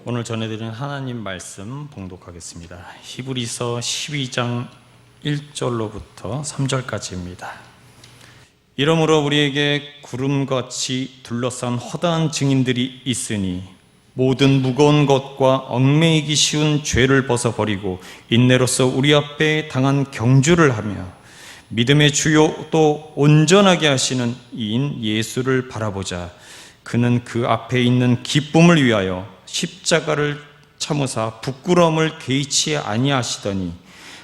오늘 전해드리는 하나님 말씀 봉독하겠습니다. 히브리서 12장 1절로부터 3절까지입니다. 이러므로 우리에게 구름같이 둘러싼 허다한 증인들이 있으니 모든 무거운 것과 얽매이기 쉬운 죄를 벗어버리고 인내로서 우리 앞에 당한 경주를 하며 믿음의 주요 또 온전하게 하시는 이인 예수를 바라보자. 그는 그 앞에 있는 기쁨을 위하여 십자가를 참으사 부끄러움을 개의치 아니하시더니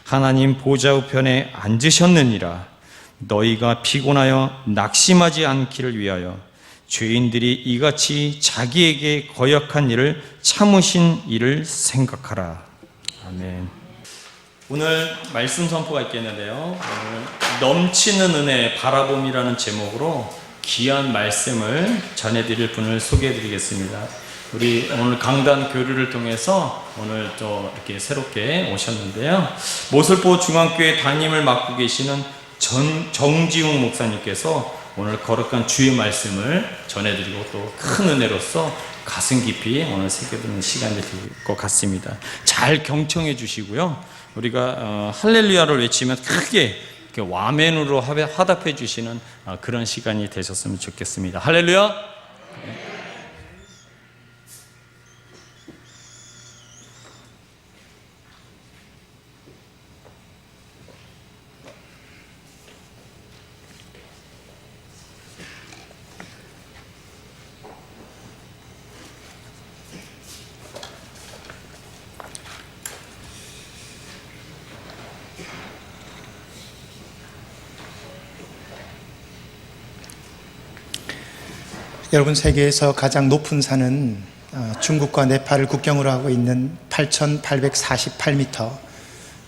하나님 보좌 우편에 앉으셨느니라. 너희가 피곤하여 낙심하지 않기를 위하여 죄인들이 이같이 자기에게 거역한 일을 참으신 일을 생각하라. 아멘. 오늘 말씀 선포가 있겠는데요, 오늘 넘치는 은혜 바라봄이라는 제목으로 귀한 말씀을 전해드릴 분을 소개해드리겠습니다. 우리 오늘 강단 교류를 통해서 오늘 또 이렇게 새롭게 오셨는데요, 모슬포 중앙교회 담임을 맡고 계시는 정지웅 목사님께서 오늘 거룩한 주의 말씀을 전해드리고 또 큰 은혜로서 가슴 깊이 오늘 새겨드리는 시간이 될 것 같습니다. 잘 경청해 주시고요, 우리가 할렐루야를 외치면 크게 와멘으로 화답해 주시는 그런 시간이 되셨으면 좋겠습니다. 할렐루야. 여러분, 세계에서 가장 높은 산은 중국과 네팔을 국경으로 하고 있는 8,848m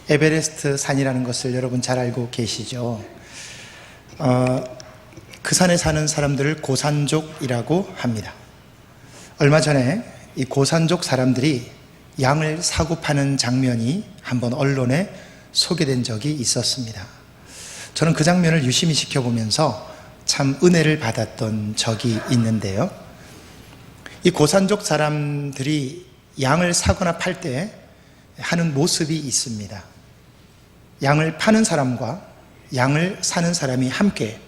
에베레스트 산이라는 것을 여러분 잘 알고 계시죠? 그 산에 사는 사람들을 고산족이라고 합니다. 얼마 전에 이 고산족 사람들이 양을 사고 파는 장면이 한번 언론에 소개된 적이 있었습니다. 저는 그 장면을 유심히 지켜보면서 참 은혜를 받았던 적이 있는데요, 이 고산족 사람들이 양을 사거나 팔 때 하는 모습이 있습니다. 양을 파는 사람과 양을 사는 사람이 함께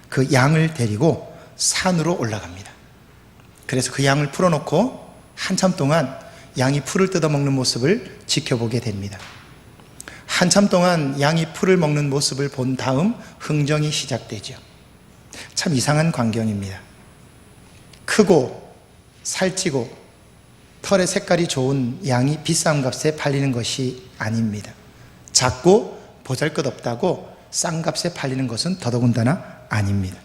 그 양을 데리고 산으로 올라갑니다. 그래서 그 양을 풀어놓고 한참 동안 양이 풀을 뜯어먹는 모습을 지켜보게 됩니다. 한참 동안 양이 풀을 먹는 모습을 본 다음 흥정이 시작되죠. 참 이상한 광경입니다. 크고 살찌고 털의 색깔이 좋은 양이 비싼 값에 팔리는 것이 아닙니다. 작고 보잘것없다고 싼 값에 팔리는 것은 더더군다나 아닙니다.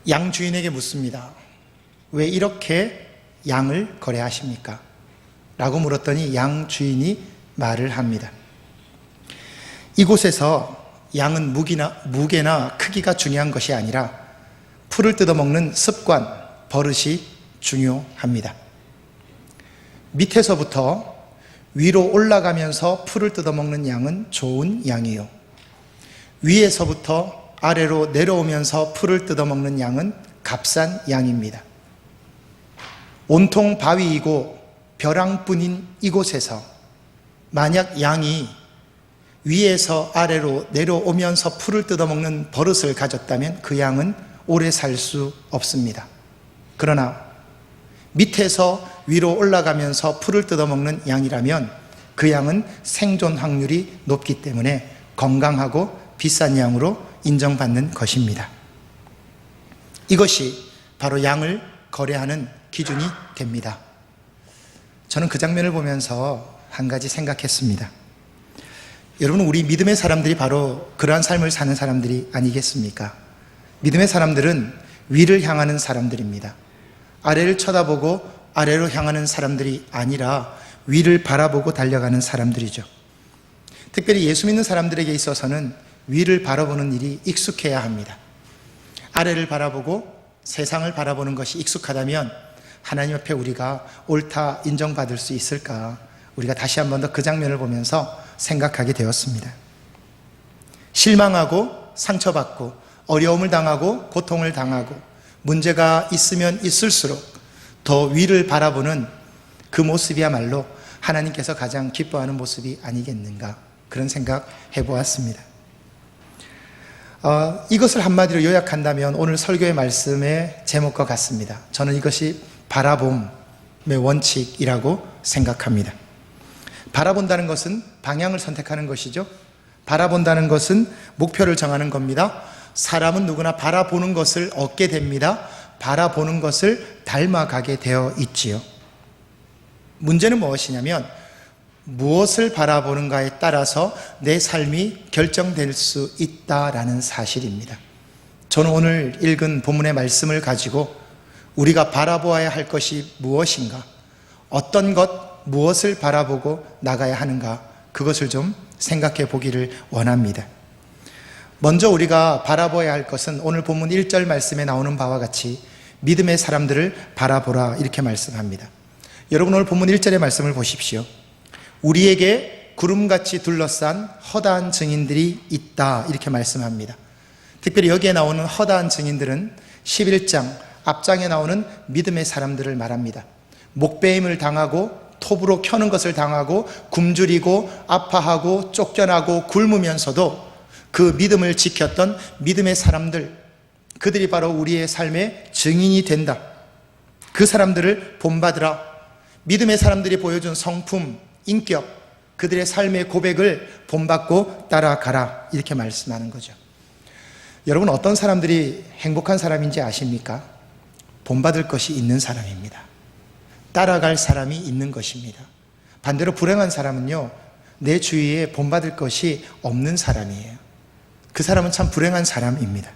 양 주인에게 묻습니다. 왜 이렇게 양을 거래하십니까? 라고 물었더니 양 주인이 말을 합니다. 이곳에서 양은 무게나 크기가 중요한 것이 아니라 풀을 뜯어먹는 습관, 버릇이 중요합니다. 밑에서부터 위로 올라가면서 풀을 뜯어먹는 양은 좋은 양이요, 위에서부터 아래로 내려오면서 풀을 뜯어먹는 양은 값싼 양입니다. 온통 바위이고 벼랑뿐인 이곳에서 만약 양이 위에서 아래로 내려오면서 풀을 뜯어먹는 버릇을 가졌다면 그 양은 오래 살 수 없습니다. 그러나 밑에서 위로 올라가면서 풀을 뜯어먹는 양이라면 그 양은 생존 확률이 높기 때문에 건강하고 비싼 양으로 인정받는 것입니다. 이것이 바로 양을 거래하는 기준이 됩니다. 저는 그 장면을 보면서 한 가지 생각했습니다. 여러분, 우리 믿음의 사람들이 바로 그러한 삶을 사는 사람들이 아니겠습니까? 믿음의 사람들은 위를 향하는 사람들입니다. 아래를 쳐다보고 아래로 향하는 사람들이 아니라 위를 바라보고 달려가는 사람들이죠. 특별히 예수 믿는 사람들에게 있어서는 위를 바라보는 일이 익숙해야 합니다. 아래를 바라보고 세상을 바라보는 것이 익숙하다면 하나님 앞에 우리가 옳다 인정받을 수 있을까? 우리가 다시 한 번 더 그 장면을 보면서 생각하게 되었습니다. 실망하고 상처받고 어려움을 당하고 고통을 당하고 문제가 있으면 있을수록 더 위를 바라보는 그 모습이야말로 하나님께서 가장 기뻐하는 모습이 아니겠는가, 그런 생각 해보았습니다. 이것을 한마디로 요약한다면 오늘 설교의 말씀의 제목과 같습니다. 저는 이것이 바라봄의 원칙이라고 생각합니다. 바라본다는 것은 방향을 선택하는 것이죠. 바라본다는 것은 목표를 정하는 겁니다. 사람은 누구나 바라보는 것을 얻게 됩니다. 바라보는 것을 닮아가게 되어 있지요. 문제는 무엇이냐면 무엇을 바라보는가에 따라서 내 삶이 결정될 수 있다라는 사실입니다. 저는 오늘 읽은 본문의 말씀을 가지고 우리가 바라보아야 할 것이 무엇인가, 어떤 것, 무엇을 바라보고 나가야 하는가, 그것을 좀 생각해 보기를 원합니다. 먼저 우리가 바라보아야 할 것은 오늘 본문 1절 말씀에 나오는 바와 같이 믿음의 사람들을 바라보라, 이렇게 말씀합니다. 여러분, 오늘 본문 1절의 말씀을 보십시오. 우리에게 구름같이 둘러싼 허다한 증인들이 있다, 이렇게 말씀합니다. 특별히 여기에 나오는 허다한 증인들은 11장 앞장에 나오는 믿음의 사람들을 말합니다. 목베임을 당하고 톱으로 켜는 것을 당하고 굶주리고 아파하고 쫓겨나고 굶으면서도 그 믿음을 지켰던 믿음의 사람들, 그들이 바로 우리의 삶의 증인이 된다. 그 사람들을 본받으라. 믿음의 사람들이 보여준 성품, 인격, 그들의 삶의 고백을 본받고 따라가라, 이렇게 말씀하는 거죠. 여러분, 어떤 사람들이 행복한 사람인지 아십니까? 본받을 것이 있는 사람입니다. 따라갈 사람이 있는 것입니다. 반대로 불행한 사람은요, 내 주위에 본받을 것이 없는 사람이에요. 그 사람은 참 불행한 사람입니다.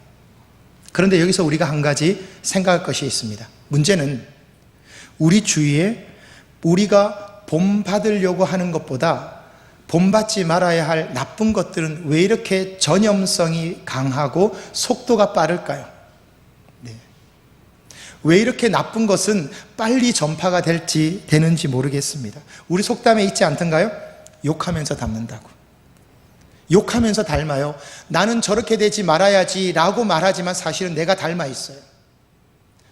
그런데 여기서 우리가 한 가지 생각할 것이 있습니다. 문제는 우리 주위에 우리가 본받으려고 하는 것보다 본받지 말아야 할 나쁜 것들은 왜 이렇게 전염성이 강하고 속도가 빠를까요? 네. 왜 이렇게 나쁜 것은 빨리 전파가 되는지 모르겠습니다. 우리 속담에 있지 않던가요? 욕하면서 닮는다고. 욕하면서 닮아요. 나는 저렇게 되지 말아야지 라고 말하지만 사실은 내가 닮아 있어요.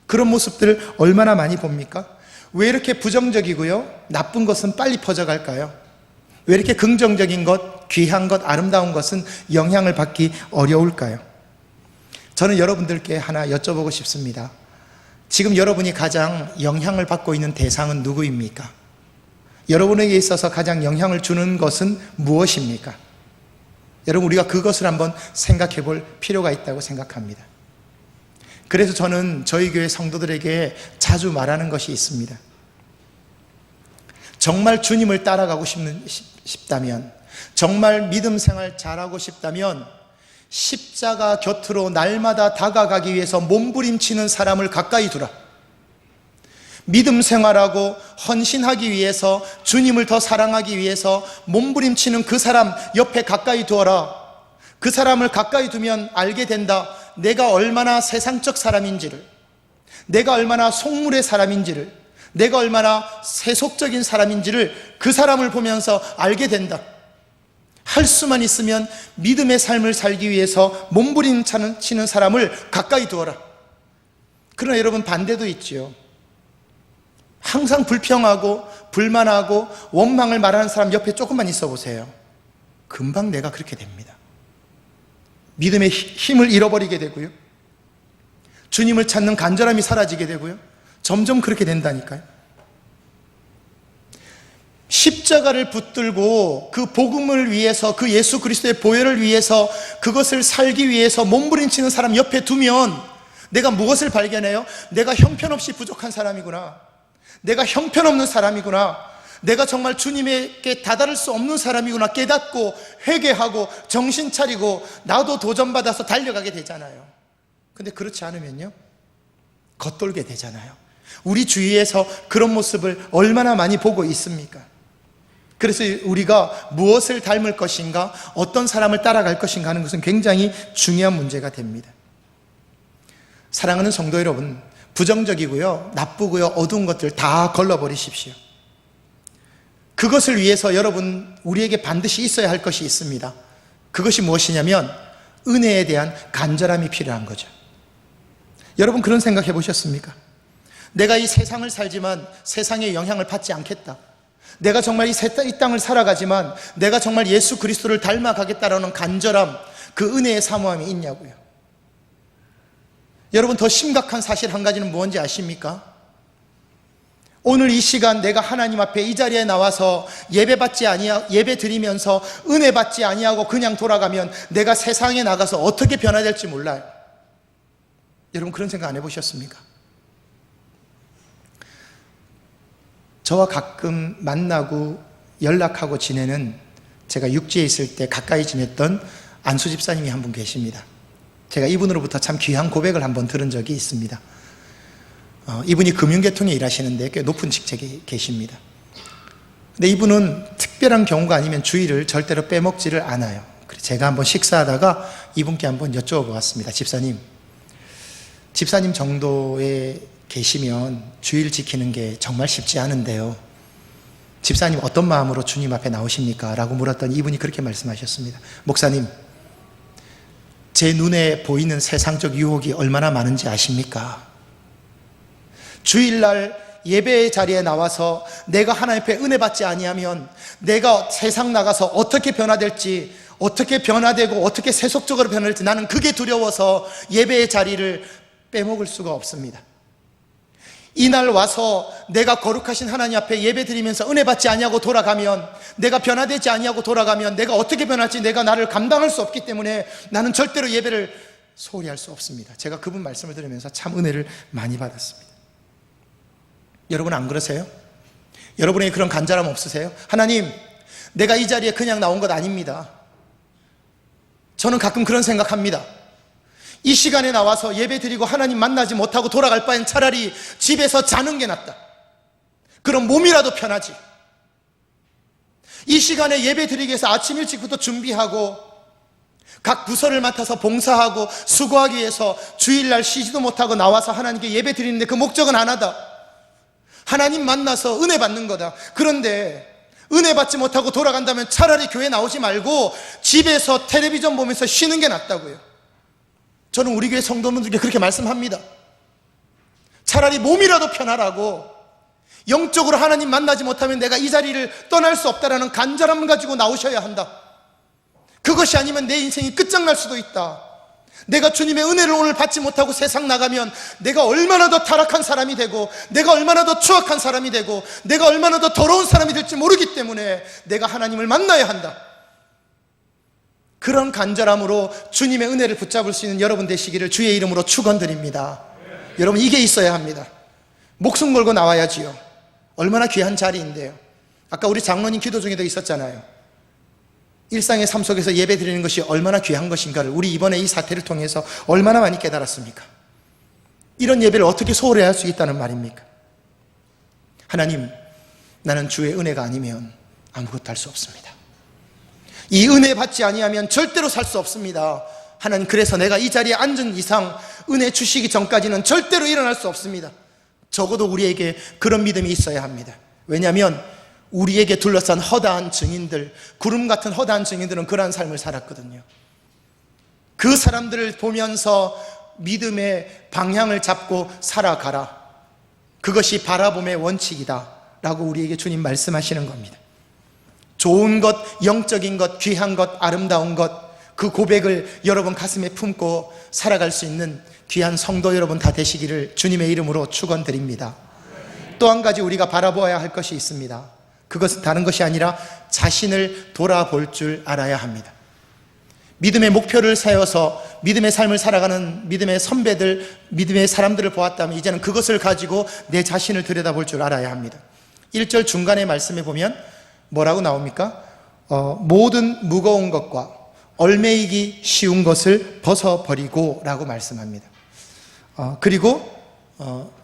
그런 모습들을 얼마나 많이 봅니까? 왜 이렇게 부정적이고요, 나쁜 것은 빨리 퍼져갈까요? 왜 이렇게 긍정적인 것, 귀한 것, 아름다운 것은 영향을 받기 어려울까요? 저는 여러분들께 하나 여쭤보고 싶습니다. 지금 여러분이 가장 영향을 받고 있는 대상은 누구입니까? 여러분에게 있어서 가장 영향을 주는 것은 무엇입니까? 여러분, 우리가 그것을 한번 생각해 볼 필요가 있다고 생각합니다. 그래서 저는 저희 교회 성도들에게 자주 말하는 것이 있습니다. 정말 주님을 따라가고 싶다면, 정말 믿음 생활 잘하고 싶다면 십자가 곁으로 날마다 다가가기 위해서 몸부림치는 사람을 가까이 두라. 믿음 생활하고 헌신하기 위해서, 주님을 더 사랑하기 위해서 몸부림치는 그 사람 옆에 가까이 두어라. 그 사람을 가까이 두면 알게 된다. 내가 얼마나 세상적 사람인지를, 내가 얼마나 속물의 사람인지를, 내가 얼마나 세속적인 사람인지를 그 사람을 보면서 알게 된다. 할 수만 있으면 믿음의 삶을 살기 위해서 몸부림치는 사람을 가까이 두어라. 그러나 여러분, 반대도 있지요. 항상 불평하고 불만하고 원망을 말하는 사람 옆에 조금만 있어 보세요. 금방 내가 그렇게 됩니다. 믿음의 힘을 잃어버리게 되고요, 주님을 찾는 간절함이 사라지게 되고요, 점점 그렇게 된다니까요. 십자가를 붙들고 그 복음을 위해서, 그 예수 그리스도의 보혈을 위해서, 그것을 살기 위해서 몸부림치는 사람 옆에 두면 내가 무엇을 발견해요? 내가 형편없이 부족한 사람이구나, 내가 형편없는 사람이구나, 내가 정말 주님에게 다다를 수 없는 사람이구나 깨닫고 회개하고 정신 차리고 나도 도전받아서 달려가게 되잖아요. 근데 그렇지 않으면요, 겉돌게 되잖아요. 우리 주위에서 그런 모습을 얼마나 많이 보고 있습니까? 그래서 우리가 무엇을 닮을 것인가, 어떤 사람을 따라갈 것인가 하는 것은 굉장히 중요한 문제가 됩니다. 사랑하는 성도 여러분, 부정적이고요, 나쁘고요, 어두운 것들 다 걸러버리십시오. 그것을 위해서 여러분, 우리에게 반드시 있어야 할 것이 있습니다. 그것이 무엇이냐면 은혜에 대한 간절함이 필요한 거죠. 여러분, 그런 생각 해보셨습니까? 내가 이 세상을 살지만 세상의 영향을 받지 않겠다. 내가 정말 이 땅을 살아가지만 내가 정말 예수 그리스도를 닮아가겠다라는 간절함, 그 은혜의 사모함이 있냐고요. 여러분, 더 심각한 사실 한 가지는 뭔지 아십니까? 오늘 이 시간 내가 하나님 앞에 이 자리에 나와서 예배 드리면서 은혜 받지 아니하고 그냥 돌아가면 내가 세상에 나가서 어떻게 변화될지 몰라요. 여러분, 그런 생각 안 해보셨습니까? 저와 가끔 만나고 연락하고 지내는, 제가 육지에 있을 때 가까이 지냈던 안수 집사님이 한 분 계십니다. 제가 이분으로부터 참 귀한 고백을 한번 들은 적이 있습니다. 이분이 금융계통에 일하시는데 꽤 높은 직책에 계십니다. 근데 이분은 특별한 경우가 아니면 주일을 절대로 빼먹지를 않아요. 그래서 제가 한번 식사하다가 이분께 한번 여쭤보았습니다. 집사님 정도에 계시면 주일 지키는 게 정말 쉽지 않은데요, 집사님 어떤 마음으로 주님 앞에 나오십니까? 라고 물었더니 이분이 그렇게 말씀하셨습니다. 목사님, 제 눈에 보이는 세상적 유혹이 얼마나 많은지 아십니까? 주일날 예배의 자리에 나와서 내가 하나님 앞에 은혜 받지 아니하면 내가 세상 나가서 어떻게 변화될지, 어떻게 변화되고 어떻게 세속적으로 변화될지 나는 그게 두려워서 예배의 자리를 빼먹을 수가 없습니다. 이날 와서 내가 거룩하신 하나님 앞에 예배 드리면서 은혜 받지 아니하고 돌아가면, 내가 변화되지 아니하고 돌아가면 내가 어떻게 변할지 내가 나를 감당할 수 없기 때문에 나는 절대로 예배를 소홀히 할 수 없습니다. 제가 그분 말씀을 들으면서 참 은혜를 많이 받았습니다. 여러분, 안 그러세요? 여러분에게 그런 간절함 없으세요? 하나님, 내가 이 자리에 그냥 나온 것 아닙니다. 저는 가끔 그런 생각합니다. 이 시간에 나와서 예배 드리고 하나님 만나지 못하고 돌아갈 바엔 차라리 집에서 자는 게 낫다. 그럼 몸이라도 편하지. 이 시간에 예배 드리기 위해서 아침 일찍부터 준비하고 각 부서를 맡아서 봉사하고 수고하기 위해서 주일날 쉬지도 못하고 나와서 하나님께 예배 드리는데 그 목적은 하나다. 하나님 만나서 은혜 받는 거다. 그런데 은혜 받지 못하고 돌아간다면 차라리 교회 나오지 말고 집에서 텔레비전 보면서 쉬는 게 낫다고요. 저는 우리 교회 성도분들께 그렇게 말씀합니다. 차라리 몸이라도 편하라고, 영적으로 하나님 만나지 못하면 내가 이 자리를 떠날 수 없다라는 간절함을 가지고 나오셔야 한다. 그것이 아니면 내 인생이 끝장날 수도 있다. 내가 주님의 은혜를 오늘 받지 못하고 세상 나가면 내가 얼마나 더 타락한 사람이 되고, 내가 얼마나 더 추악한 사람이 되고, 내가 얼마나 더 더러운 사람이 될지 모르기 때문에 내가 하나님을 만나야 한다. 그런 간절함으로 주님의 은혜를 붙잡을 수 있는 여러분 되시기를 주의 이름으로 축원드립니다. 여러분, 이게 있어야 합니다. 목숨 걸고 나와야지요. 얼마나 귀한 자리인데요. 아까 우리 장로님 기도 중에도 있었잖아요. 일상의 삶 속에서 예배 드리는 것이 얼마나 귀한 것인가를 우리 이번에 이 사태를 통해서 얼마나 많이 깨달았습니까? 이런 예배를 어떻게 소홀히 할 수 있다는 말입니까? 하나님, 나는 주의 은혜가 아니면 아무것도 할 수 없습니다. 이 은혜 받지 아니하면 절대로 살 수 없습니다. 하나님, 그래서 내가 이 자리에 앉은 이상 은혜 주시기 전까지는 절대로 일어날 수 없습니다. 적어도 우리에게 그런 믿음이 있어야 합니다. 왜냐하면 우리에게 둘러싼 허다한 증인들, 구름 같은 허다한 증인들은 그러한 삶을 살았거든요. 그 사람들을 보면서 믿음의 방향을 잡고 살아가라. 그것이 바라봄의 원칙이다 라고 우리에게 주님 말씀하시는 겁니다. 좋은 것, 영적인 것, 귀한 것, 아름다운 것, 그 고백을 여러분 가슴에 품고 살아갈 수 있는 귀한 성도 여러분 다 되시기를 주님의 이름으로 축원드립니다. 또 한 가지 우리가 바라보아야 할 것이 있습니다. 그것은 다른 것이 아니라 자신을 돌아볼 줄 알아야 합니다. 믿음의 목표를 세워서 믿음의 삶을 살아가는 믿음의 선배들, 믿음의 사람들을 보았다면 이제는 그것을 가지고 내 자신을 들여다볼 줄 알아야 합니다. 1절 중간의 말씀에 보면 뭐라고 나옵니까? 모든 무거운 것과 얽매이기 쉬운 것을 벗어버리고 라고 말씀합니다. 그리고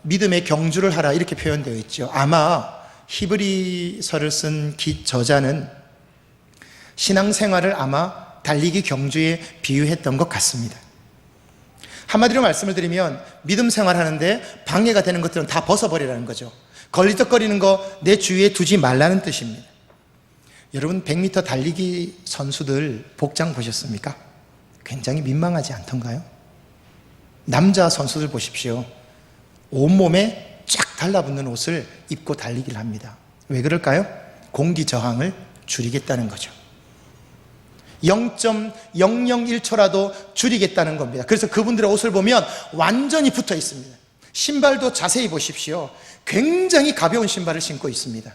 믿음의 경주를 하라 이렇게 표현되어 있죠. 아마 히브리서를 쓴 저자는 신앙생활을 아마 달리기 경주에 비유했던 것 같습니다. 한마디로 말씀을 드리면 믿음 생활하는데 방해가 되는 것들은 다 벗어버리라는 거죠. 걸리적거리는 거 내 주위에 두지 말라는 뜻입니다. 여러분, 100m 달리기 선수들 복장 보셨습니까? 굉장히 민망하지 않던가요? 남자 선수들 보십시오. 온몸에 쫙 달라붙는 옷을 입고 달리기를 합니다. 왜 그럴까요? 공기 저항을 줄이겠다는 거죠. 0.001초라도 줄이겠다는 겁니다. 그래서 그분들의 옷을 보면 완전히 붙어 있습니다. 신발도 자세히 보십시오. 굉장히 가벼운 신발을 신고 있습니다.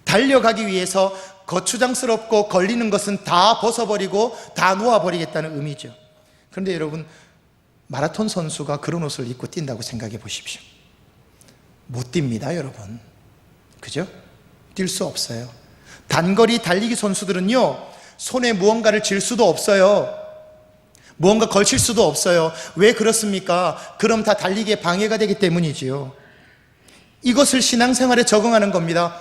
달려가기 위해서 거추장스럽고 걸리는 것은 다 벗어버리고 다 놓아버리겠다는 의미죠. 그런데 여러분, 마라톤 선수가 그런 옷을 입고 뛴다고 생각해 보십시오. 못 뜁니다, 여러분. 그죠? 뛸 수 없어요. 단거리 달리기 선수들은요, 손에 무언가를 쥘 수도 없어요. 무언가 걸칠 수도 없어요. 왜 그렇습니까? 그럼 다 달리기에 방해가 되기 때문이지요. 이것을 신앙생활에 적응하는 겁니다.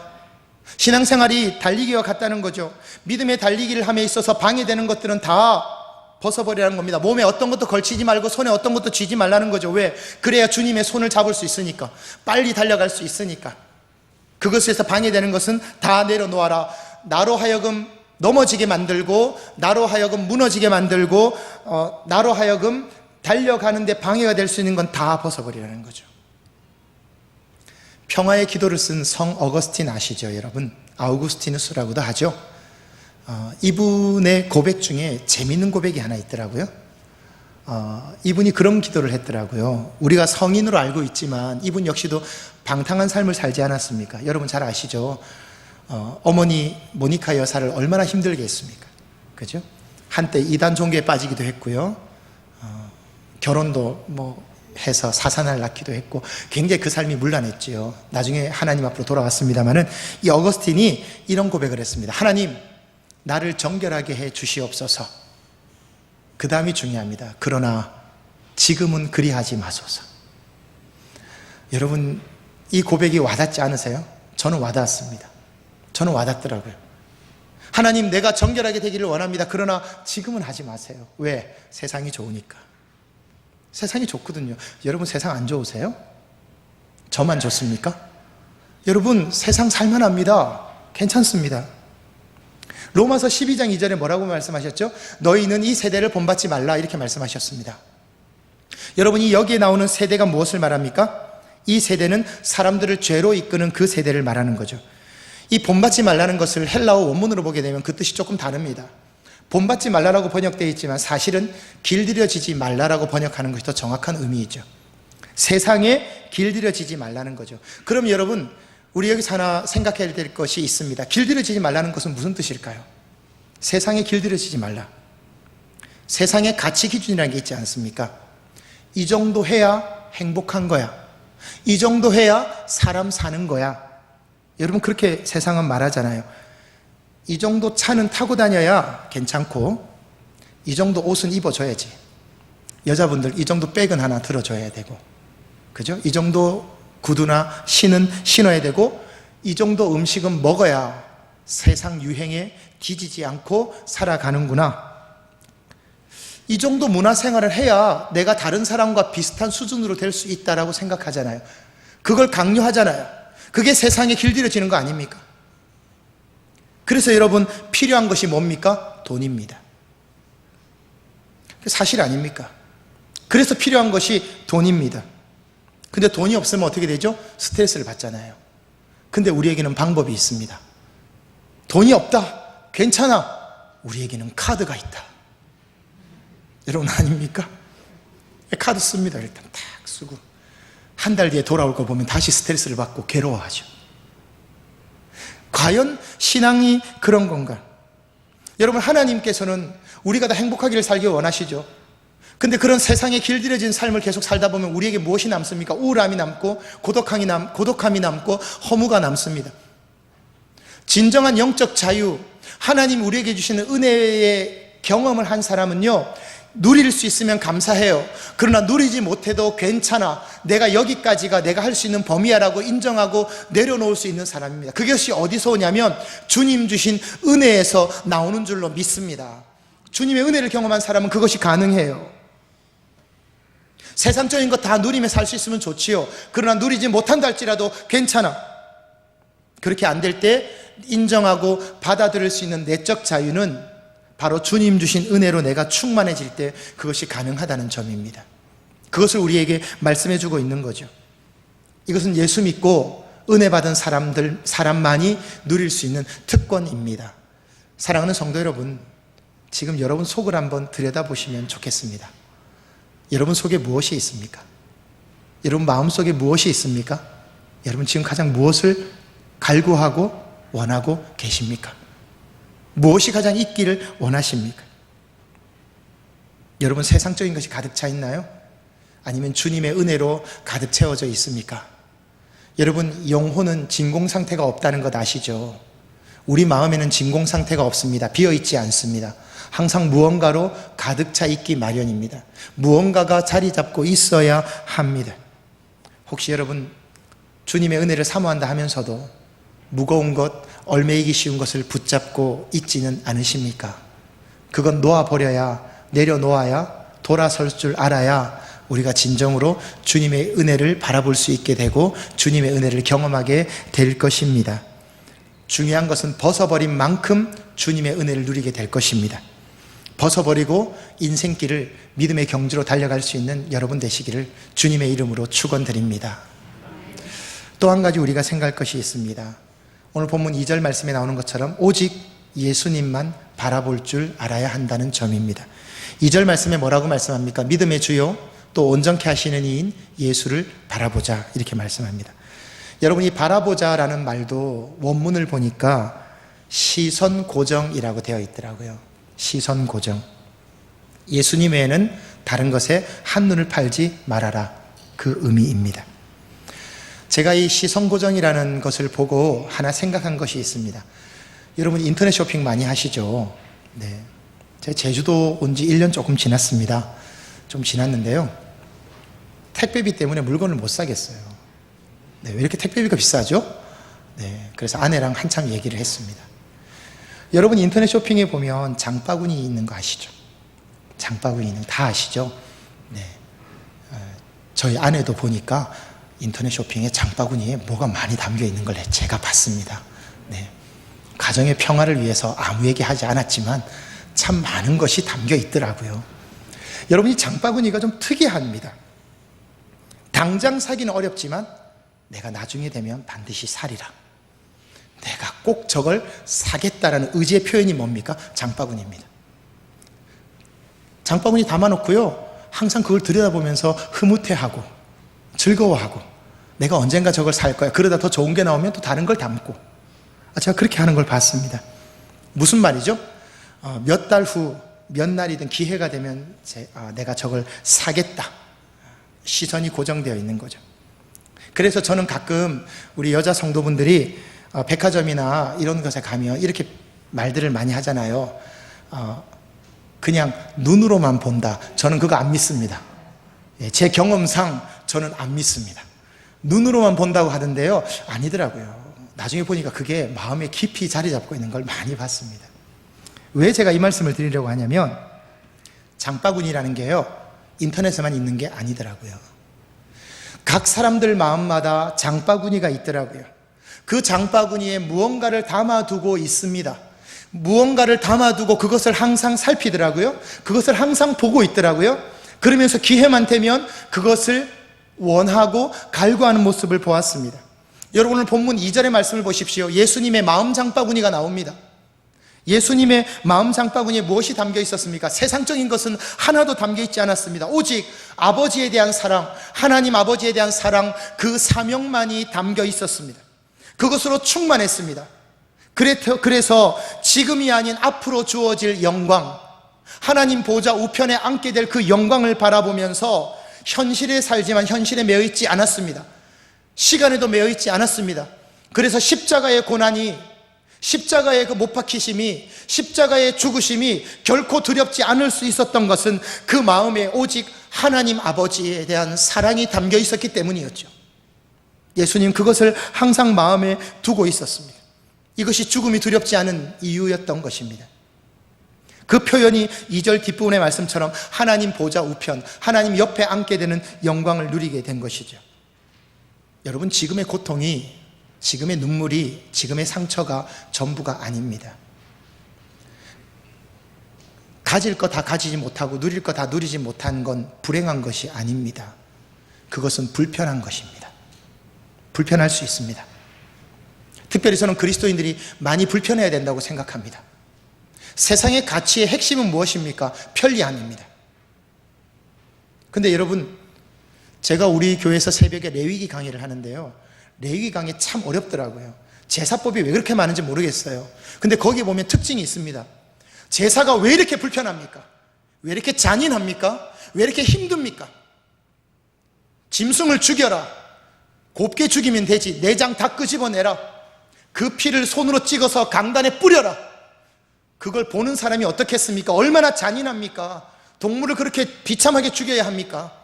신앙생활이 달리기와 같다는 거죠. 믿음의 달리기를 함에 있어서 방해되는 것들은 다 벗어버리라는 겁니다. 몸에 어떤 것도 걸치지 말고 손에 어떤 것도 쥐지 말라는 거죠. 왜? 그래야 주님의 손을 잡을 수 있으니까, 빨리 달려갈 수 있으니까. 그것에서 방해되는 것은 다 내려놓아라. 나로 하여금 넘어지게 만들고, 나로 하여금 무너지게 만들고, 나로 하여금 달려가는데 방해가 될 수 있는 건 다 벗어버리라는 거죠. 평화의 기도를 쓴 성 어거스틴 아시죠, 여러분? 아우구스티누스라고도 하죠. 이분의 고백 중에 재미있는 고백이 하나 있더라고요. 이분이 그런 기도를 했더라고요. 우리가 성인으로 알고 있지만 이분 역시도 방탕한 삶을 살지 않았습니까? 여러분 잘 아시죠? 어머니 모니카 여사를 얼마나 힘들게 했습니까? 그죠? 한때 이단 종교에 빠지기도 했고요. 결혼도 해서 사산을 낳기도 했고 굉장히 그 삶이 문란했지요. 나중에 하나님 앞으로 돌아왔습니다마는 이 어거스틴이 이런 고백을 했습니다. 하나님, 나를 정결하게 해 주시옵소서. 그 다음이 중요합니다. 그러나 지금은 그리하지 마소서. 여러분, 이 고백이 와닿지 않으세요? 저는 와닿았습니다. 저는 와닿더라고요. 하나님, 내가 정결하게 되기를 원합니다. 그러나 지금은 하지 마세요. 왜? 세상이 좋으니까. 세상이 좋거든요. 여러분, 세상 안 좋으세요? 저만 좋습니까? 여러분, 세상 살만합니다. 괜찮습니다. 로마서 12장 2절에 뭐라고 말씀하셨죠? 너희는 이 세대를 본받지 말라, 이렇게 말씀하셨습니다. 여러분이 여기에 나오는 세대가 무엇을 말합니까? 이 세대는 사람들을 죄로 이끄는 그 세대를 말하는 거죠. 이 본받지 말라는 것을 헬라어 원문으로 보게 되면 그 뜻이 조금 다릅니다. 본받지 말라라고 번역되어 있지만 사실은 길들여지지 말라라고 번역하는 것이 더 정확한 의미이죠. 세상에 길들여지지 말라는 거죠. 그럼 여러분, 우리 여기서 하나 생각해야 될 것이 있습니다. 길들여지지 말라는 것은 무슨 뜻일까요? 세상에 길들여지지 말라. 세상에 가치 기준이라는 게 있지 않습니까? 이 정도 해야 행복한 거야. 이 정도 해야 사람 사는 거야. 여러분, 그렇게 세상은 말하잖아요. 이 정도 차는 타고 다녀야 괜찮고, 이 정도 옷은 입어줘야지. 여자분들 이 정도 백은 하나 들어줘야 되고, 그죠? 이 정도 구두나 신은 신어야 되고, 이 정도 음식은 먹어야 세상 유행에 뒤지지 않고 살아가는구나. 이 정도 문화생활을 해야 내가 다른 사람과 비슷한 수준으로 될 수 있다라고 생각하잖아요. 그걸 강요하잖아요. 그게 세상에 길들여지는 거 아닙니까? 그래서 여러분, 필요한 것이 뭡니까? 돈입니다. 사실 아닙니까? 그래서 필요한 것이 돈입니다. 근데 돈이 없으면 어떻게 되죠? 스트레스를 받잖아요. 근데 우리에게는 방법이 있습니다. 돈이 없다. 괜찮아. 우리에게는 카드가 있다. 여러분, 아닙니까? 카드 씁니다. 일단 탁 쓰고 한 달 뒤에 돌아올 거 보면 다시 스트레스를 받고 괴로워하죠. 과연 신앙이 그런 건가? 여러분, 하나님께서는 우리가 다 행복하기를 살기 원하시죠. 근데 그런 세상에 길들여진 삶을 계속 살다 보면 우리에게 무엇이 남습니까? 우울함이 남고 고독함이 남고 허무가 남습니다. 진정한 영적 자유, 하나님 우리에게 주시는 은혜의 경험을 한 사람은요, 누릴 수 있으면 감사해요. 그러나 누리지 못해도 괜찮아. 내가 여기까지가 내가 할 수 있는 범위야라고 인정하고 내려놓을 수 있는 사람입니다. 그것이 어디서 오냐면 주님 주신 은혜에서 나오는 줄로 믿습니다. 주님의 은혜를 경험한 사람은 그것이 가능해요. 세상적인 거 다 누리며 살 수 있으면 좋지요. 그러나 누리지 못한다 할지라도 괜찮아. 그렇게 안 될 때 인정하고 받아들일 수 있는 내적 자유는 바로 주님 주신 은혜로 내가 충만해질 때 그것이 가능하다는 점입니다. 그것을 우리에게 말씀해 주고 있는 거죠. 이것은 예수 믿고 은혜 받은 사람만이 누릴 수 있는 특권입니다. 사랑하는 성도 여러분, 지금 여러분 속을 한번 들여다보시면 좋겠습니다. 여러분 속에 무엇이 있습니까? 여러분 마음속에 무엇이 있습니까? 여러분 지금 가장 무엇을 갈구하고 원하고 계십니까? 무엇이 가장 있기를 원하십니까? 여러분 세상적인 것이 가득 차 있나요? 아니면 주님의 은혜로 가득 채워져 있습니까? 여러분 영혼은 진공 상태가 없다는 것 아시죠? 우리 마음에는 진공 상태가 없습니다. 비어있지 않습니다. 항상 무언가로 가득 차 있기 마련입니다. 무언가가 자리 잡고 있어야 합니다. 혹시 여러분 주님의 은혜를 사모한다 하면서도 무거운 것, 얼매이기 쉬운 것을 붙잡고 있지는 않으십니까? 그건 놓아버려야, 내려놓아야, 돌아설 줄 알아야 우리가 진정으로 주님의 은혜를 바라볼 수 있게 되고 주님의 은혜를 경험하게 될 것입니다. 중요한 것은 벗어버린 만큼 주님의 은혜를 누리게 될 것입니다. 벗어버리고 인생길을 믿음의 경주로 달려갈 수 있는 여러분 되시기를 주님의 이름으로 축원드립니다. 또 한 가지 우리가 생각할 것이 있습니다. 오늘 본문 2절 말씀에 나오는 것처럼 오직 예수님만 바라볼 줄 알아야 한다는 점입니다. 2절 말씀에 뭐라고 말씀합니까? 믿음의 주요 또 온전케 하시는 이인 예수를 바라보자, 이렇게 말씀합니다. 여러분 이 바라보자라는 말도 원문을 보니까 시선 고정이라고 되어 있더라고요. 시선 고정. 예수님 외에는 다른 것에 한눈을 팔지 말아라, 그 의미입니다. 제가 이 시선 고정이라는 것을 보고 하나 생각한 것이 있습니다. 여러분 인터넷 쇼핑 많이 하시죠? 네. 제가 제주도 온 지 1년 조금 지났습니다. 좀 지났는데요. 택배비 때문에 물건을 못 사겠어요. 네, 왜 이렇게 택배비가 비싸죠? 네, 그래서 아내랑 한참 얘기를 했습니다. 여러분 인터넷 쇼핑에 보면 장바구니 있는 거 아시죠? 장바구니 있는 거 다 아시죠? 네, 저희 아내도 보니까 인터넷 쇼핑에 장바구니에 뭐가 많이 담겨 있는 걸 제가 봤습니다. 네, 가정의 평화를 위해서 아무 얘기하지 않았지만 참 많은 것이 담겨 있더라고요. 여러분 이 장바구니가 좀 특이합니다. 당장 사기는 어렵지만 내가 나중에 되면 반드시 사리라, 내가 꼭 저걸 사겠다라는 의지의 표현이 뭡니까? 장바구니입니다. 장바구니 담아놓고요, 항상 그걸 들여다보면서 흐뭇해하고 즐거워하고 내가 언젠가 저걸 살 거야. 그러다 더 좋은 게 나오면 또 다른 걸 담고. 제가 그렇게 하는 걸 봤습니다. 무슨 말이죠? 몇 달 후 몇 날이든 기회가 되면 내가 저걸 사겠다, 시선이 고정되어 있는 거죠. 그래서 저는 가끔 우리 여자 성도분들이 백화점이나 이런 곳에 가면 이렇게 말들을 많이 하잖아요. 그냥 눈으로만 본다. 저는 그거 안 믿습니다. 제 경험상 저는 안 믿습니다. 눈으로만 본다고 하던데요, 아니더라고요. 나중에 보니까 그게 마음에 깊이 자리 잡고 있는 걸 많이 봤습니다. 왜 제가 이 말씀을 드리려고 하냐면 장바구니라는 게요, 인터넷에만 있는 게 아니더라고요. 각 사람들 마음마다 장바구니가 있더라고요. 그 장바구니에 무언가를 담아두고 있습니다. 무언가를 담아두고 그것을 항상 살피더라고요. 그것을 항상 보고 있더라고요. 그러면서 기회만 되면 그것을 원하고 갈구하는 모습을 보았습니다. 여러분 오늘 본문 2절의 말씀을 보십시오. 예수님의 마음 장바구니가 나옵니다. 예수님의 마음 장바구니에 무엇이 담겨 있었습니까? 세상적인 것은 하나도 담겨 있지 않았습니다. 오직 아버지에 대한 사랑, 하나님 아버지에 대한 사랑, 그 사명만이 담겨 있었습니다. 그것으로 충만했습니다. 그래서 지금이 아닌 앞으로 주어질 영광, 하나님 보좌 우편에 앉게 될 그 영광을 바라보면서 현실에 살지만 현실에 매여 있지 않았습니다. 시간에도 매여 있지 않았습니다. 그래서 십자가의 고난이, 십자가의 그 못 박히심이, 십자가의 죽으심이 결코 두렵지 않을 수 있었던 것은 그 마음에 오직 하나님 아버지에 대한 사랑이 담겨 있었기 때문이었죠. 예수님 그것을 항상 마음에 두고 있었습니다. 이것이 죽음이 두렵지 않은 이유였던 것입니다. 그 표현이 2절 뒷부분의 말씀처럼 하나님 보좌 우편, 하나님 옆에 앉게 되는 영광을 누리게 된 것이죠. 여러분 지금의 고통이, 지금의 눈물이, 지금의 상처가 전부가 아닙니다. 가질 거 다 가지지 못하고 누릴 거 다 누리지 못한 건 불행한 것이 아닙니다. 그것은 불편한 것입니다. 불편할 수 있습니다. 특별히 저는 그리스도인들이 많이 불편해야 된다고 생각합니다. 세상의 가치의 핵심은 무엇입니까? 편리함입니다. 근데 여러분, 제가 우리 교회에서 새벽에 레위기 강의를 하는데요, 레위기 강의 참 어렵더라고요. 제사법이 왜 그렇게 많은지 모르겠어요. 근데 거기에 보면 특징이 있습니다. 제사가 왜 이렇게 불편합니까? 왜 이렇게 잔인합니까? 왜 이렇게 힘듭니까? 짐승을 죽여라. 곱게 죽이면 되지. 내장 다 끄집어내라. 그 피를 손으로 찍어서 강단에 뿌려라. 그걸 보는 사람이 어떻겠습니까? 얼마나 잔인합니까? 동물을 그렇게 비참하게 죽여야 합니까?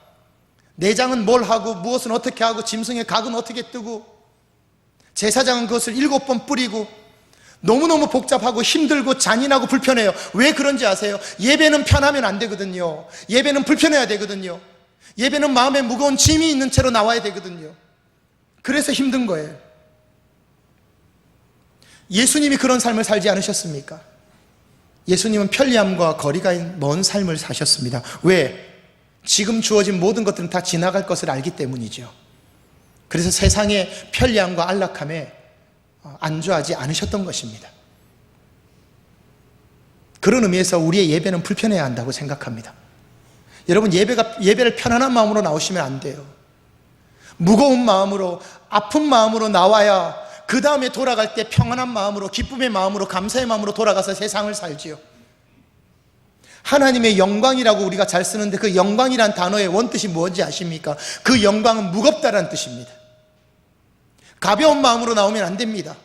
내장은 뭘 하고, 무엇은 어떻게 하고, 짐승의 각은 어떻게 뜨고, 제사장은 그것을 7번 뿌리고, 너무너무 복잡하고 힘들고 잔인하고 불편해요. 왜 그런지 아세요? 예배는 편하면 안 되거든요. 예배는 불편해야 되거든요. 예배는 마음에 무거운 짐이 있는 채로 나와야 되거든요. 그래서 힘든 거예요. 예수님이 그런 삶을 살지 않으셨습니까? 예수님은 편리함과 거리가 먼 삶을 사셨습니다. 왜? 지금 주어진 모든 것들은 다 지나갈 것을 알기 때문이죠. 그래서 세상의 편리함과 안락함에 안주하지 않으셨던 것입니다. 그런 의미에서 우리의 예배는 불편해야 한다고 생각합니다. 여러분, 예배를 편안한 마음으로 나오시면 안 돼요. 무거운 마음으로, 아픈 마음으로 나와야 그 다음에 돌아갈 때 평안한 마음으로, 기쁨의 마음으로, 감사의 마음으로 돌아가서 세상을 살지요. 하나님의 영광이라고 우리가 잘 쓰는데 그 영광이란 단어의 원뜻이 뭔지 아십니까? 그 영광은 무겁다라는 뜻입니다. 가벼운 마음으로 나오면 안 됩니다.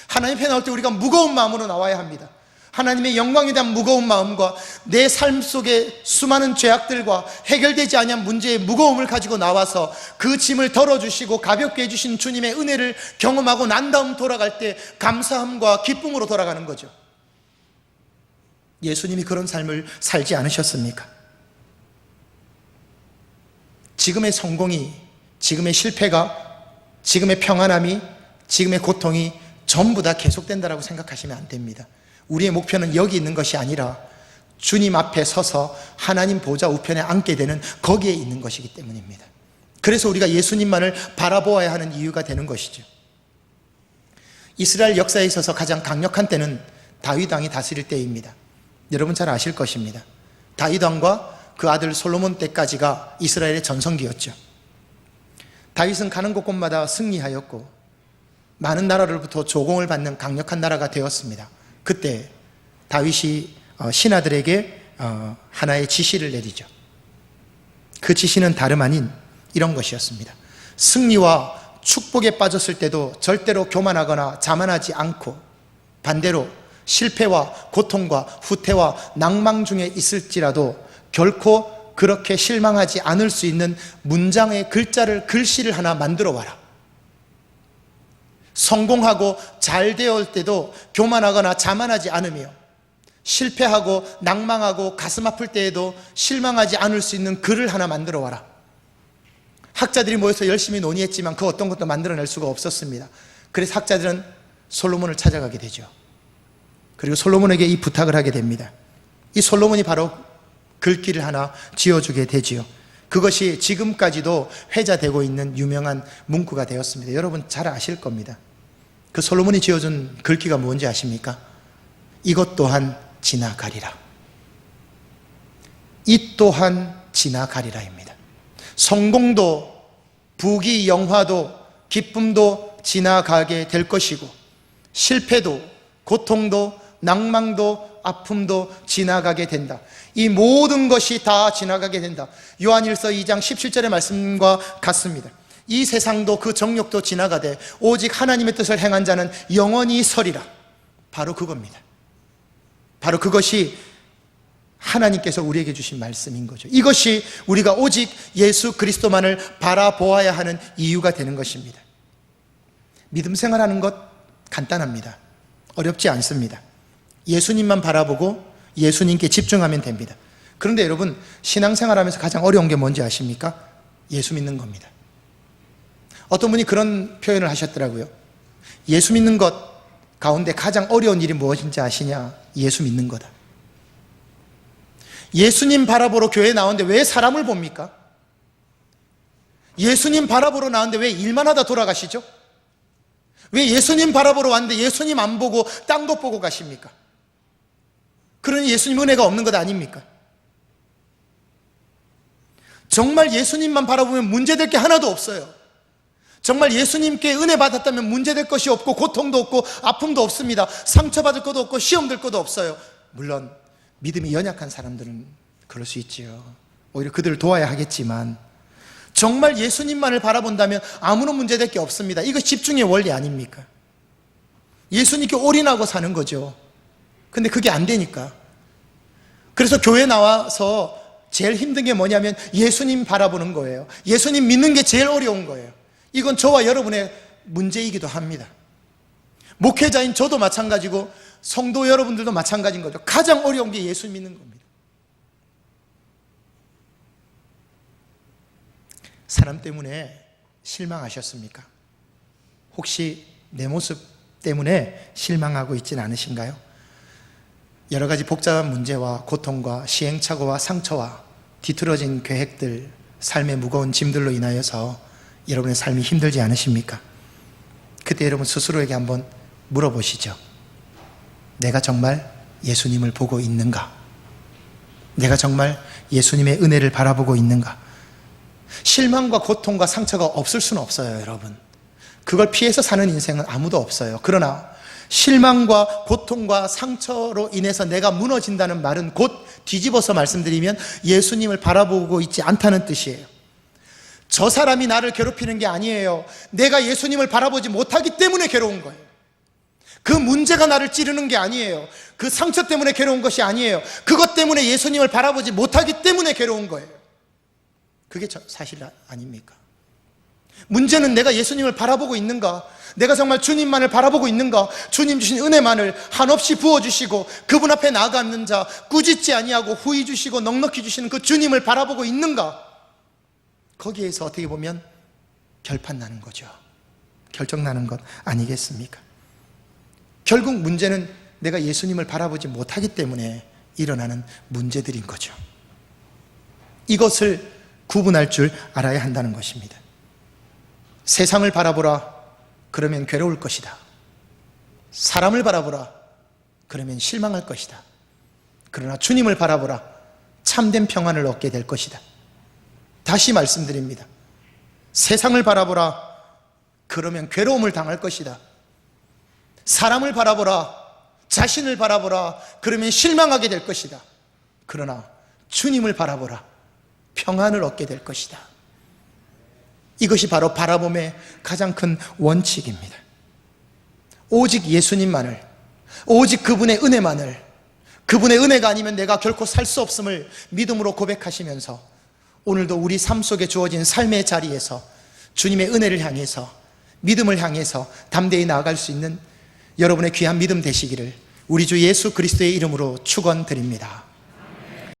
하나님 앞에 나올 때 우리가 무거운 마음으로 나와야 합니다. 하나님의 영광에 대한 무거운 마음과 내 삶 속에 수많은 죄악들과 해결되지 아니한 문제의 무거움을 가지고 나와서 그 짐을 덜어주시고 가볍게 해주신 주님의 은혜를 경험하고 난 다음 돌아갈 때 감사함과 기쁨으로 돌아가는 거죠. 예수님이 그런 삶을 살지 않으셨습니까? 지금의 성공이, 지금의 실패가, 지금의 평안함이, 지금의 고통이 전부 다 계속된다고 생각하시면 안 됩니다. 우리의 목표는 여기 있는 것이 아니라 주님 앞에 서서 하나님 보좌 우편에 앉게 되는 거기에 있는 것이기 때문입니다. 그래서 우리가 예수님만을 바라보아야 하는 이유가 되는 것이죠. 이스라엘 역사에 있어서 가장 강력한 때는 다윗 왕이 다스릴 때입니다. 여러분 잘 아실 것입니다. 다윗 왕과 그 아들 솔로몬 때까지가 이스라엘의 전성기였죠. 다윗은 가는 곳곳마다 승리하였고 많은 나라로부터 조공을 받는 강력한 나라가 되었습니다. 그때 다윗이 신하들에게 하나의 지시를 내리죠. 그 지시는 다름 아닌 이런 것이었습니다. 승리와 축복에 빠졌을 때도 절대로 교만하거나 자만하지 않고, 반대로 실패와 고통과 후퇴와 낭망 중에 있을지라도 결코 그렇게 실망하지 않을 수 있는 문장의 글씨를 하나 만들어 와라. 성공하고 잘 되었을 때도 교만하거나 자만하지 않으며, 실패하고 낭망하고 가슴 아플 때에도 실망하지 않을 수 있는 글을 하나 만들어 와라. 학자들이 모여서 열심히 논의했지만 그 어떤 것도 만들어낼 수가 없었습니다. 그래서 학자들은 솔로몬을 찾아가게 되죠. 그리고 솔로몬에게 이 부탁을 하게 됩니다. 이 솔로몬이 바로 글귀를 하나 지어주게 되지요. 그것이 지금까지도 회자되고 있는 유명한 문구가 되었습니다. 여러분 잘 아실 겁니다. 그 솔로몬이 지어준 글귀가 뭔지 아십니까? 이것 또한 지나가리라. 이 또한 지나가리라입니다. 성공도 부귀 영화도 기쁨도 지나가게 될 것이고, 실패도 고통도 낭망도 아픔도 지나가게 된다. 이 모든 것이 다 지나가게 된다. 요한일서 2장 17절의 말씀과 같습니다. 이 세상도 그 정욕도 지나가되 오직 하나님의 뜻을 행한 자는 영원히 서리라. 바로 그겁니다. 바로 그것이 하나님께서 우리에게 주신 말씀인 거죠. 이것이 우리가 오직 예수 그리스도만을 바라보아야 하는 이유가 되는 것입니다. 믿음 생활하는 것 간단합니다. 어렵지 않습니다. 예수님만 바라보고 예수님께 집중하면 됩니다. 그런데 여러분, 신앙생활하면서 가장 어려운 게 뭔지 아십니까? 예수 믿는 겁니다. 어떤 분이 그런 표현을 하셨더라고요. 예수 믿는 것 가운데 가장 어려운 일이 무엇인지 아시냐? 예수 믿는 거다. 예수님 바라보러 교회에 나오는데 왜 사람을 봅니까? 예수님 바라보러 나왔는데 왜 일만 하다 돌아가시죠? 왜 예수님 바라보러 왔는데 예수님 안 보고 딴 것 보고 가십니까? 그러니 예수님 은혜가 없는 것 아닙니까? 정말 예수님만 바라보면 문제될 게 하나도 없어요. 정말 예수님께 은혜 받았다면 문제될 것이 없고 고통도 없고 아픔도 없습니다. 상처받을 것도 없고 시험될 것도 없어요. 물론 믿음이 연약한 사람들은 그럴 수 있지요. 오히려 그들을 도와야 하겠지만 정말 예수님만을 바라본다면 아무런 문제될 게 없습니다. 이거 집중의 원리 아닙니까? 예수님께 올인하고 사는 거죠. 근데 그게 안 되니까. 그래서 교회 나와서 제일 힘든 게 뭐냐면 예수님 바라보는 거예요. 예수님 믿는 게 제일 어려운 거예요. 이건 저와 여러분의 문제이기도 합니다. 목회자인 저도 마찬가지고 성도 여러분들도 마찬가지인 거죠. 가장 어려운 게 예수 믿는 겁니다. 사람 때문에 실망하셨습니까? 혹시 내 모습 때문에 실망하고 있지는 않으신가요? 여러 가지 복잡한 문제와 고통과 시행착오와 상처와 뒤틀어진 계획들, 삶의 무거운 짐들로 인하여서 여러분의 삶이 힘들지 않으십니까? 그때 여러분 스스로에게 한번 물어보시죠. 내가 정말 예수님을 보고 있는가? 내가 정말 예수님의 은혜를 바라보고 있는가? 실망과 고통과 상처가 없을 수는 없어요, 여러분. 그걸 피해서 사는 인생은 아무도 없어요. 그러나 실망과 고통과 상처로 인해서 내가 무너진다는 말은 곧 뒤집어서 말씀드리면 예수님을 바라보고 있지 않다는 뜻이에요. 저 사람이 나를 괴롭히는 게 아니에요. 내가 예수님을 바라보지 못하기 때문에 괴로운 거예요. 그 문제가 나를 찌르는 게 아니에요. 그 상처 때문에 괴로운 것이 아니에요. 그것 때문에 예수님을 바라보지 못하기 때문에 괴로운 거예요. 그게 사실 아닙니까? 문제는 내가 예수님을 바라보고 있는가? 내가 정말 주님만을 바라보고 있는가? 주님 주신 은혜만을 한없이 부어주시고 그분 앞에 나아가는 자 꾸짖지 아니하고 후히 주시고 넉넉히 주시는 그 주님을 바라보고 있는가? 거기에서 어떻게 보면 결판 나는 거죠. 결정 나는 것 아니겠습니까? 결국 문제는 내가 예수님을 바라보지 못하기 때문에 일어나는 문제들인 거죠. 이것을 구분할 줄 알아야 한다는 것입니다. 세상을 바라보라, 그러면 괴로울 것이다. 사람을 바라보라, 그러면 실망할 것이다. 그러나 주님을 바라보라, 참된 평안을 얻게 될 것이다. 다시 말씀드립니다. 세상을 바라보라, 그러면 괴로움을 당할 것이다. 사람을 바라보라, 자신을 바라보라, 그러면 실망하게 될 것이다. 그러나 주님을 바라보라, 평안을 얻게 될 것이다. 이것이 바로 바라봄의 가장 큰 원칙입니다. 오직 예수님만을, 오직 그분의 은혜만을, 그분의 은혜가 아니면 내가 결코 살 수 없음을 믿음으로 고백하시면서 오늘도 우리 삶 속에 주어진 삶의 자리에서 주님의 은혜를 향해서, 믿음을 향해서 담대히 나아갈 수 있는 여러분의 귀한 믿음 되시기를 우리 주 예수 그리스도의 이름으로 축원드립니다.